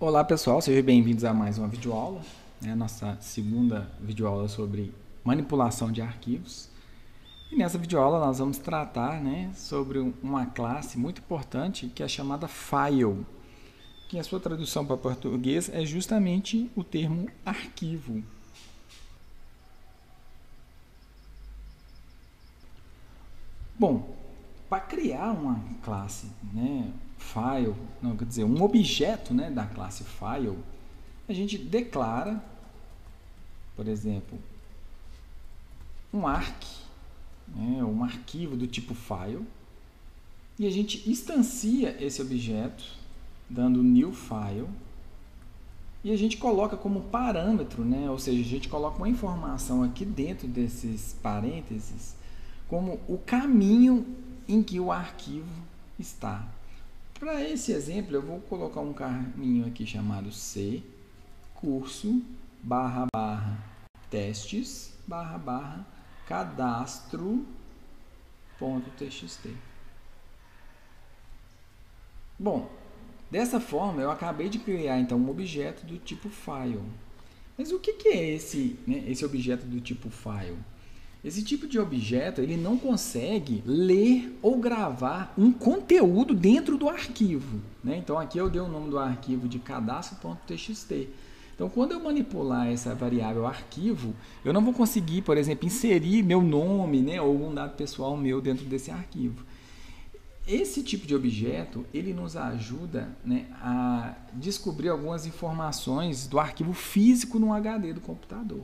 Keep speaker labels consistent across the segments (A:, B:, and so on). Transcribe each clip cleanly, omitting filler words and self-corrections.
A: Olá pessoal, sejam bem-vindos a mais uma videoaula, nossa segunda videoaula sobre manipulação de arquivos. E nessa videoaula nós vamos tratar sobre uma classe muito importante que é chamada file, que a sua tradução para português é justamente o termo arquivo. Bom, para criar uma classe file, não, quer dizer, um objeto da classe file, a gente declara, por exemplo, um arc, um arquivo do tipo file, e a gente instancia esse objeto dando new file, e a gente coloca como parâmetro, ou seja, a gente coloca uma informação aqui dentro desses parênteses como o caminho em que o arquivo está. Para esse exemplo, eu vou colocar um caminho aqui chamado C curso /testes cadastro.txt. Bom, dessa forma eu acabei de criar então um objeto do tipo file. Mas o que é esse objeto do tipo file? Esse tipo de objeto ele não consegue ler ou gravar um conteúdo dentro do arquivo. Então aqui eu dei o nome do arquivo de cadastro.txt. Então, quando eu manipular essa variável arquivo, eu não vou conseguir, por exemplo, inserir meu nome ou algum dado pessoal meu dentro desse arquivo. Esse tipo de objeto, ele nos ajuda a descobrir algumas informações do arquivo físico no HD do computador.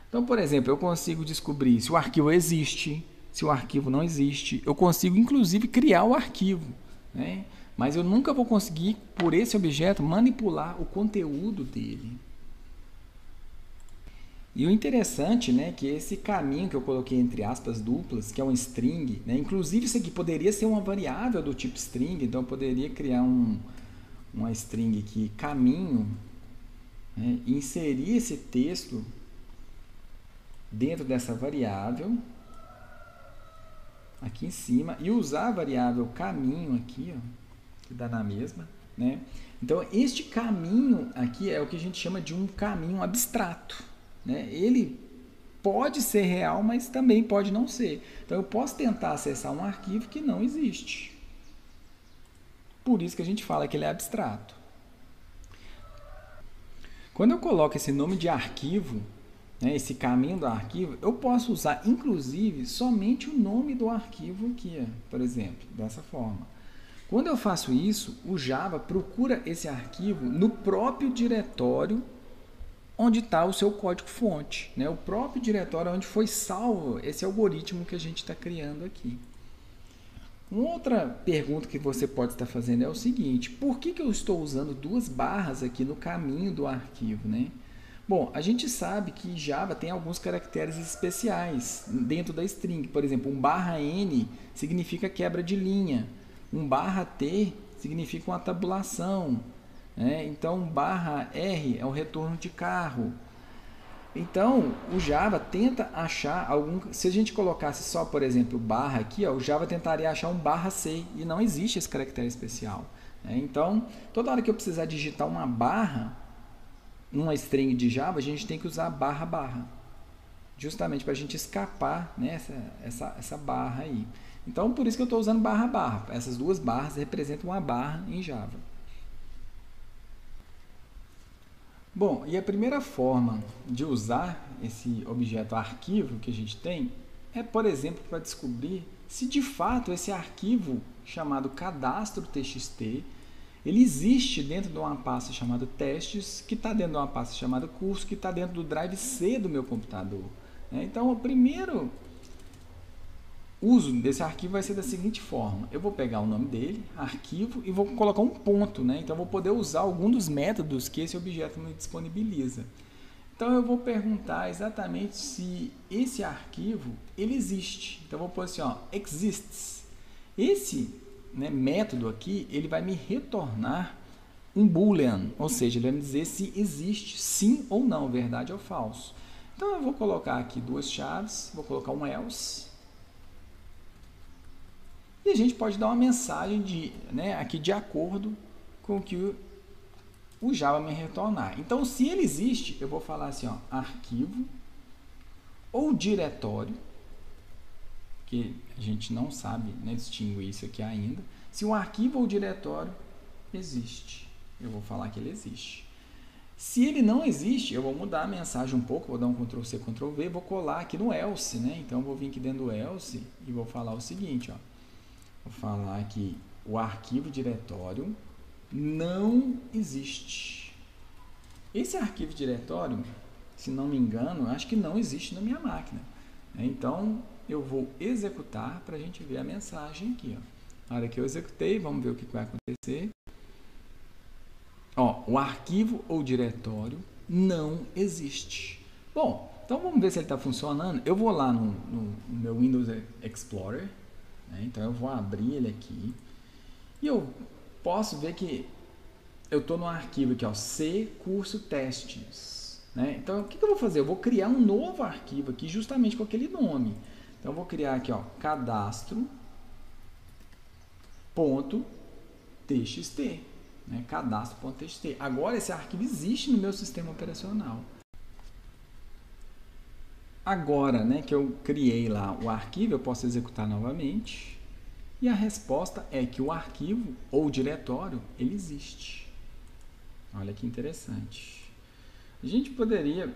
A: Então, por exemplo, eu consigo descobrir se o arquivo existe, se o arquivo não existe. Eu consigo, inclusive, criar o arquivo, mas eu nunca vou conseguir, por esse objeto, manipular o conteúdo dele. E o interessante é que esse caminho que eu coloquei entre aspas duplas, que é um string, inclusive isso aqui poderia ser uma variável do tipo string, então eu poderia criar uma string aqui, caminho, e inserir esse texto dentro dessa variável, aqui em cima, e usar a variável caminho aqui, que dá na mesma. Então, este caminho aqui é o que a gente chama de um caminho abstrato. Ele pode ser real, mas também pode não ser. Então, eu posso tentar acessar um arquivo que não existe. Por isso que a gente fala que ele é abstrato. Quando eu coloco esse nome de arquivo, esse caminho do arquivo, eu posso usar, inclusive, somente o nome do arquivo aqui, por exemplo, dessa forma. Quando eu faço isso, o Java procura esse arquivo no próprio diretório onde está o seu código-fonte, o próprio diretório onde foi salvo esse algoritmo que a gente está criando aqui. Uma outra pergunta que você pode estar fazendo é o seguinte: por que eu estou usando duas barras aqui no caminho do arquivo? Bom, a gente sabe que Java tem alguns caracteres especiais dentro da string. Por exemplo, um /n significa quebra de linha. Um /t significa uma tabulação. Então, um /r é o retorno de carro. Então, o Java tenta achar algum... Se a gente colocasse só, por exemplo, barra aqui, o Java tentaria achar um /c, e não existe esse caractere especial. Então, toda hora que eu precisar digitar uma barra numa string de Java, a gente tem que usar //, justamente para a gente escapar essa barra aí. Então, por isso que eu estou usando //. Essas duas barras representam uma barra em Java. Bom, e a primeira forma de usar esse objeto arquivo que a gente tem é, por exemplo, para descobrir se de fato esse arquivo chamado cadastro.txt ele existe dentro de uma pasta chamada testes, que está dentro de uma pasta chamada curso, que está dentro do drive C do meu computador. Então, o primeiro uso desse arquivo vai ser da seguinte forma: eu vou pegar o nome dele, arquivo, e vou colocar um ponto. Então, eu vou poder usar algum dos métodos que esse objeto me disponibiliza. Então, eu vou perguntar exatamente se esse arquivo ele existe. Então, eu vou pôr assim, exists. Esse método aqui, ele vai me retornar um boolean, ou seja, ele vai me dizer se existe sim ou não, verdade ou falso. Então, eu vou colocar aqui duas chaves, vou colocar um else, e a gente pode dar uma mensagem aqui de acordo com o que o Java me retornar. Então, se ele existe, eu vou falar assim, ó, arquivo ou diretório, que a gente não sabe, né, distinguir isso aqui ainda. Se o arquivo ou diretório existe, eu vou falar que ele existe. Se ele não existe, eu vou mudar a mensagem um pouco, vou dar um Ctrl+C, Ctrl+V, vou colar aqui no else, né? Então, eu vou vir aqui dentro do else e vou falar o seguinte, ó. Vou falar que o arquivo diretório não existe. Esse arquivo diretório, se não me engano, acho que não existe na minha máquina. Então, eu vou executar para a gente ver a mensagem aqui, ó. Na hora que eu executei, vamos ver o que vai acontecer. Ó, o arquivo ou diretório não existe. Bom, então vamos ver se ele está funcionando. Eu vou lá no meu Windows Explorer, né? Então eu vou abrir ele aqui e eu posso ver que eu estou no arquivo aqui, ó, C curso testes, né? Então o que eu vou fazer? Eu vou criar um novo arquivo aqui justamente com aquele nome. Então eu vou criar aqui, ó, cadastro.txt. Né, cadastro.txt. Agora esse arquivo existe no meu sistema operacional. Agora, né, que eu criei lá o arquivo, eu posso executar novamente. E a resposta é que o arquivo ou diretório, ele existe. Olha que interessante. A gente poderia,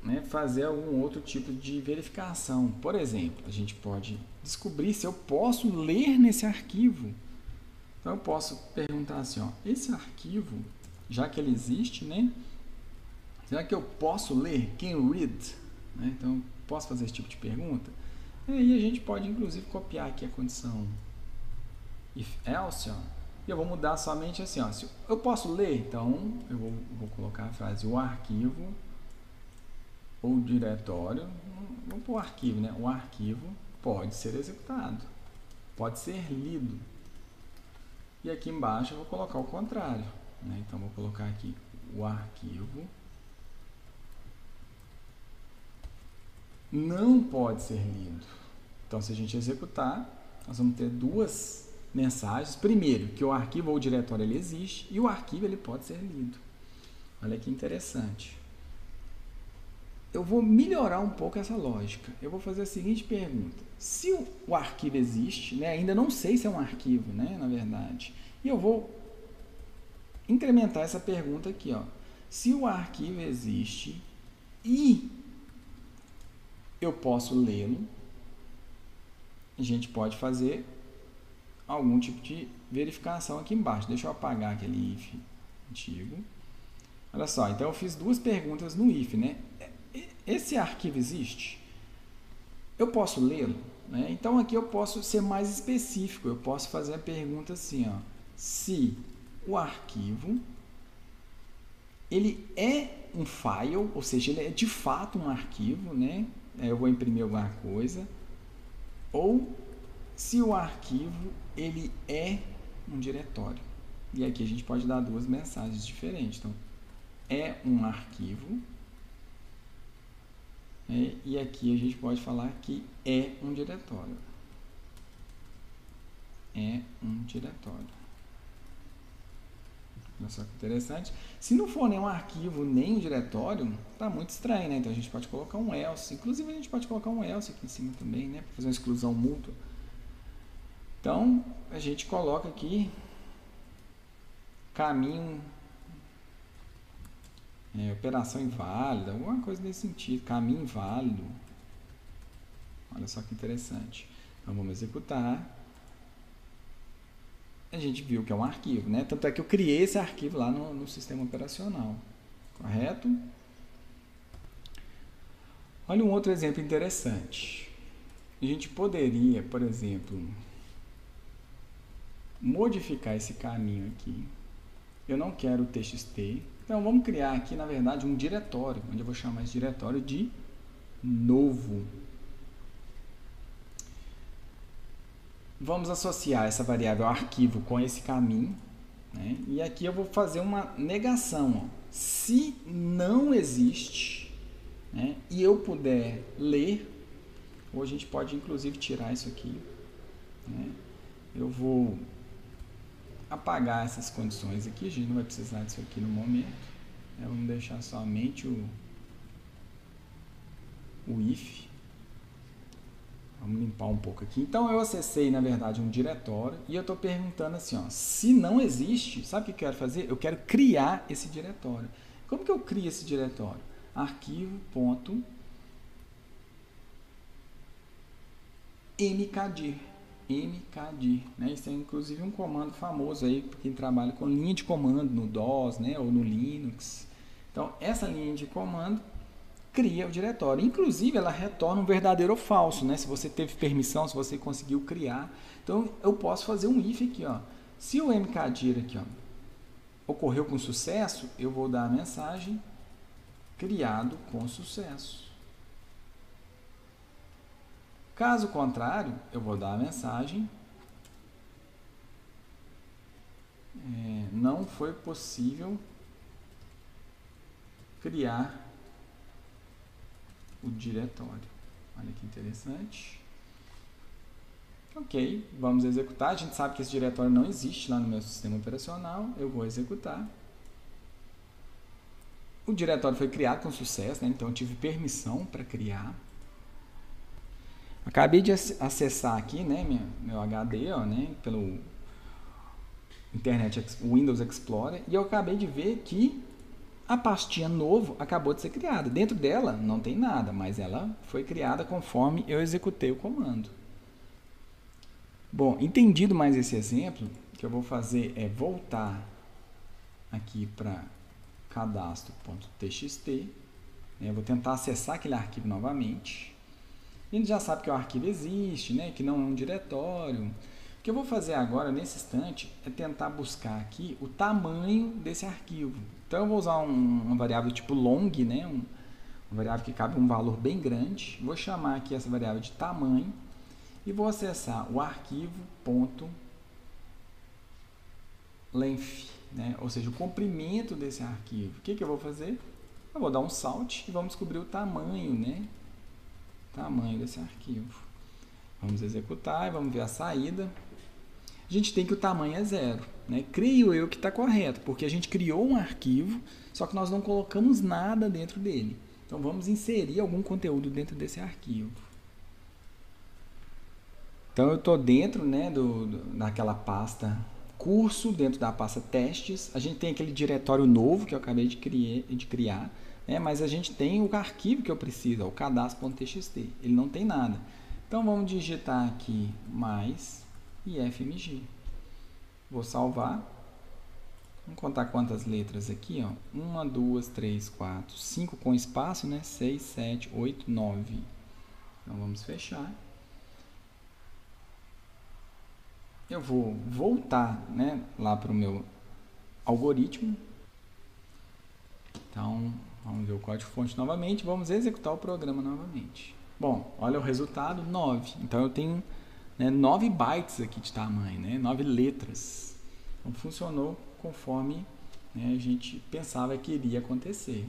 A: né, fazer algum outro tipo de verificação. Por exemplo, a gente pode descobrir se eu posso ler nesse arquivo. Então, eu posso perguntar assim, ó, esse arquivo, já que ele existe, né? Será que eu posso ler? Can read? Né? Então, posso fazer esse tipo de pergunta? E aí, a gente pode, inclusive, copiar aqui a condição if else, ó, e eu vou mudar somente assim, ó, se eu posso ler? Então, eu vou colocar a frase, o arquivo ou diretório, vamos pôr o arquivo, né? O arquivo pode ser executado, pode ser lido. E aqui embaixo eu vou colocar o contrário, né? Então, vou colocar aqui o arquivo não pode ser lido. Então, se a gente executar, nós vamos ter duas mensagens. Primeiro, que o arquivo ou diretório ele existe e o arquivo ele pode ser lido. Olha que interessante. Eu vou melhorar um pouco essa lógica. Eu vou fazer a seguinte pergunta. Se o arquivo existe, né, ainda não sei se é um arquivo, né, na verdade, e eu vou incrementar essa pergunta aqui, ó. Se o arquivo existe e eu posso lê-lo, a gente pode fazer algum tipo de verificação aqui embaixo. Deixa eu apagar aquele if antigo. Olha só, então eu fiz duas perguntas no if, né? Esse arquivo existe? Eu posso lê-lo? Né? Então aqui eu posso ser mais específico, eu posso fazer a pergunta assim, ó, se o arquivo ele é um file, ou seja, ele é de fato um arquivo, né? Eu vou imprimir alguma coisa, ou se o arquivo ele é um diretório. E aqui a gente pode dar duas mensagens diferentes. Então, é um arquivo, e aqui a gente pode falar que é um diretório. É um diretório. Olha só que interessante. Se não for nem um arquivo, nem um diretório, tá muito estranho, né? Então a gente pode colocar um else. Inclusive a gente pode colocar um else aqui em cima também, né? Para fazer uma exclusão mútua. Então a gente coloca aqui caminho, operação inválida, alguma coisa nesse sentido, caminho inválido. Olha só que interessante. Então vamos executar. A gente viu que é um arquivo, né? Tanto é que eu criei esse arquivo lá no sistema operacional, correto? Olha um outro exemplo interessante. A gente poderia, por exemplo, modificar esse caminho aqui. Eu não quero txt, então vamos criar aqui, na verdade, um diretório, onde eu vou chamar esse diretório de novo. Vamos associar essa variável arquivo com esse caminho, né? E aqui eu vou fazer uma negação. Ó. Se não existe, né, e eu puder ler, ou a gente pode inclusive tirar isso aqui, né? Eu vou apagar essas condições aqui, a gente não vai precisar disso aqui no momento. Vamos deixar somente o if. Vamos limpar um pouco aqui. Então, eu acessei, na verdade, um diretório e eu estou perguntando assim, ó, se não existe, sabe o que eu quero fazer? Eu quero criar esse diretório. Como que eu crio esse diretório? Arquivo.mkdir. mkdir, né? Isso é inclusive um comando famoso aí para quem trabalha com linha de comando no DOS, né, ou no Linux. Então, essa linha de comando cria o diretório. Inclusive, ela retorna um verdadeiro ou falso, né? Se você teve permissão, se você conseguiu criar. Então, eu posso fazer um if aqui, ó. Se o mkdir aqui, ó, ocorreu com sucesso, eu vou dar a mensagem criado com sucesso. Caso contrário, eu vou dar a mensagem não foi possível criar o diretório. Olha que interessante. Ok, vamos executar. A gente sabe que esse diretório não existe lá no meu sistema operacional. Eu vou executar. O diretório foi criado com sucesso, né? Então eu tive permissão para criar. Acabei de acessar aqui, né, meu HD, ó, né, pelo Windows Explorer, e eu acabei de ver que a pastinha novo acabou de ser criada. Dentro dela não tem nada, mas ela foi criada conforme eu executei o comando. Bom, entendido mais esse exemplo, o que eu vou fazer é voltar aqui para cadastro.txt. Eu vou tentar acessar aquele arquivo novamente. A gente já sabe que o arquivo existe, né? Que não é um diretório. O que eu vou fazer agora, nesse instante, é tentar buscar aqui o tamanho desse arquivo. Então, eu vou usar uma variável tipo long, né? Uma variável que cabe um valor bem grande. Vou chamar aqui essa variável de tamanho e vou acessar o arquivo.length, né? Ou seja, o comprimento desse arquivo. O que eu vou fazer? Eu vou dar um salt e vamos descobrir o tamanho, né? Tamanho desse arquivo. Vamos executar e vamos ver a saída. A gente tem que o tamanho é 0, né? Creio eu que está correto, porque a gente criou um arquivo, só que nós não colocamos nada dentro dele. Então vamos inserir algum conteúdo dentro desse arquivo. Então eu estou dentro, né, daquela pasta curso, dentro da pasta testes. A gente tem aquele diretório novo que eu acabei de criar. Mas a gente tem o arquivo que eu preciso, o cadastro.txt. Ele não tem nada. Então, vamos digitar aqui mais ifmg. Vou salvar. Vamos contar quantas letras aqui, ó. 1, 2, 3, 4, 5 com espaço, né? 6, 7, 8, 9. Então, vamos fechar. Eu vou voltar, né, lá para o meu algoritmo. Então, vamos ver o código-fonte novamente, vamos executar o programa novamente. Bom, olha o resultado, 9. Então, eu tenho, né, 9 bytes aqui de tamanho, né, 9 letras. Então, funcionou conforme, né, a gente pensava que iria acontecer.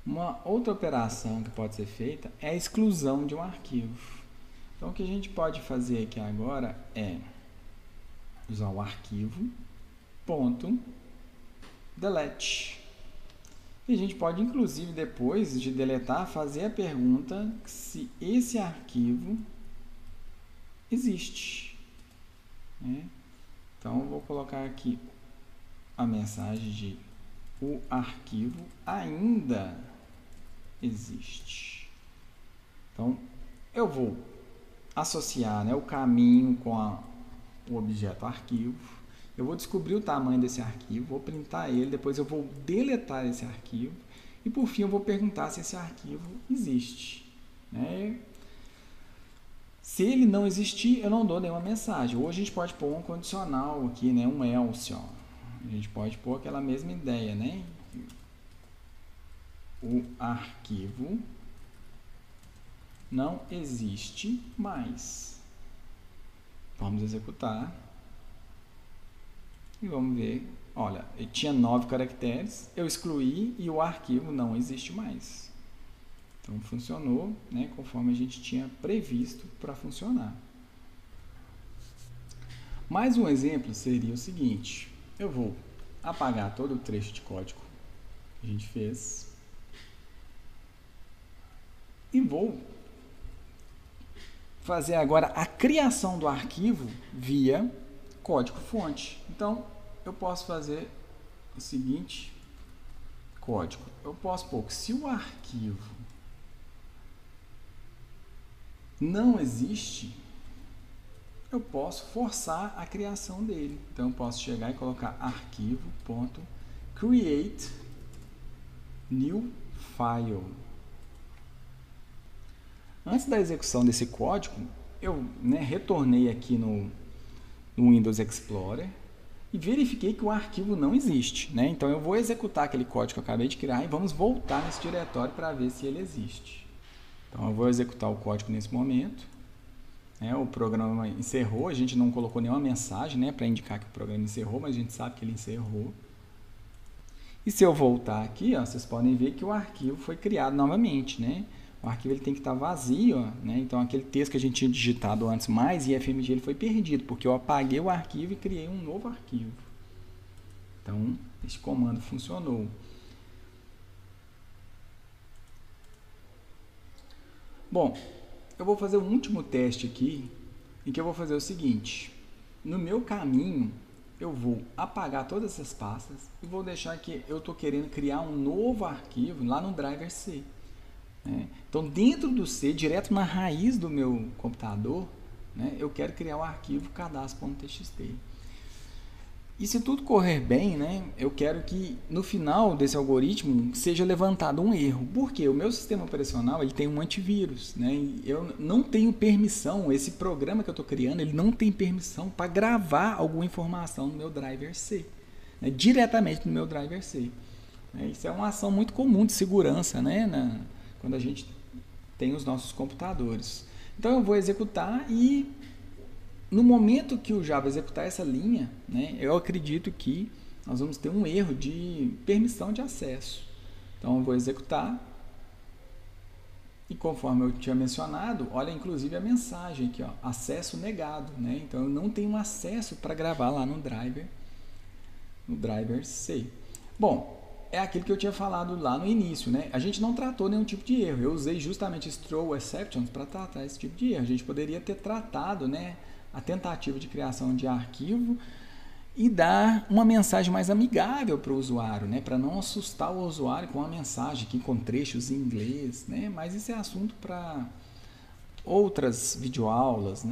A: Uma outra operação que pode ser feita é a exclusão de um arquivo. Então, o que a gente pode fazer aqui agora é usar o arquivo .delete. E a gente pode, inclusive, depois de deletar, fazer a pergunta se esse arquivo existe. Né? Então, eu vou colocar aqui a mensagem de o arquivo ainda existe. Então, eu vou associar, né, o caminho com o objeto arquivo. Eu vou descobrir o tamanho desse arquivo, vou printar ele, depois eu vou deletar esse arquivo e, por fim, eu vou perguntar se esse arquivo existe. Né? Se ele não existir, eu não dou nenhuma mensagem. Ou a gente pode pôr um condicional aqui, né, um else. Ó. A gente pode pôr aquela mesma ideia, né? O arquivo não existe mais. Vamos executar. E vamos ver. Olha, ele tinha 9 caracteres, eu excluí e o arquivo não existe mais. Então, funcionou, né, conforme a gente tinha previsto para funcionar. Mais um exemplo seria o seguinte: eu vou apagar todo o trecho de código que a gente fez e vou fazer agora a criação do arquivo via código-fonte. Então, eu posso fazer o seguinte código. Eu posso pôr que se o arquivo não existe, eu posso forçar a criação dele. Então, eu posso chegar e colocar arquivo.create new file. Antes da execução desse código, eu retornei aqui no Windows Explorer e verifiquei que o arquivo não existe. Então, eu vou executar aquele código que eu acabei de criar e vamos voltar nesse diretório para ver se ele existe. Então, eu vou executar o código nesse momento. O programa encerrou, a gente não colocou nenhuma mensagem para indicar que o programa encerrou, mas a gente sabe que ele encerrou. E se eu voltar aqui, vocês podem ver que o arquivo foi criado novamente. O arquivo ele tem que estar vazio, então aquele texto que a gente tinha digitado antes, mais IFMG, ele foi perdido, porque eu apaguei o arquivo e criei um novo arquivo. Então, esse comando funcionou. Bom, eu vou fazer um último teste aqui, em que eu vou fazer o seguinte: no meu caminho, eu vou apagar todas essas pastas e vou deixar que eu estou querendo criar um novo arquivo lá no driver C. Então, dentro do C, direto na raiz do meu computador, eu quero criar o arquivo cadastro.txt. E se tudo correr bem, eu quero que no final desse algoritmo seja levantado um erro. Porque o meu sistema operacional ele tem um antivírus. Eu não tenho permissão, esse programa que eu estou criando, ele não tem permissão para gravar alguma informação no meu driver C. Diretamente no meu driver C. Isso é uma ação muito comum de segurança, quando a gente tem os nossos computadores. Então eu vou executar e no momento que o Java executar essa linha, eu acredito que nós vamos ter um erro de permissão de acesso. Então eu vou executar e conforme eu tinha mencionado, olha inclusive a mensagem aqui, acesso negado. Então eu não tenho acesso para gravar lá no driver C. Bom, é aquilo que eu tinha falado lá no início, A gente não tratou nenhum tipo de erro. Eu usei justamente throw exceptions para tratar esse tipo de erro. A gente poderia ter tratado, a tentativa de criação de arquivo e dar uma mensagem mais amigável para o usuário, para não assustar o usuário com uma mensagem aqui com trechos em inglês, Mas isso é assunto para outras videoaulas,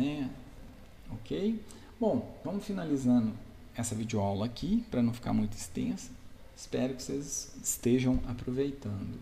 A: Ok? Bom, vamos finalizando essa videoaula aqui para não ficar muito extensa. Espero que vocês estejam aproveitando.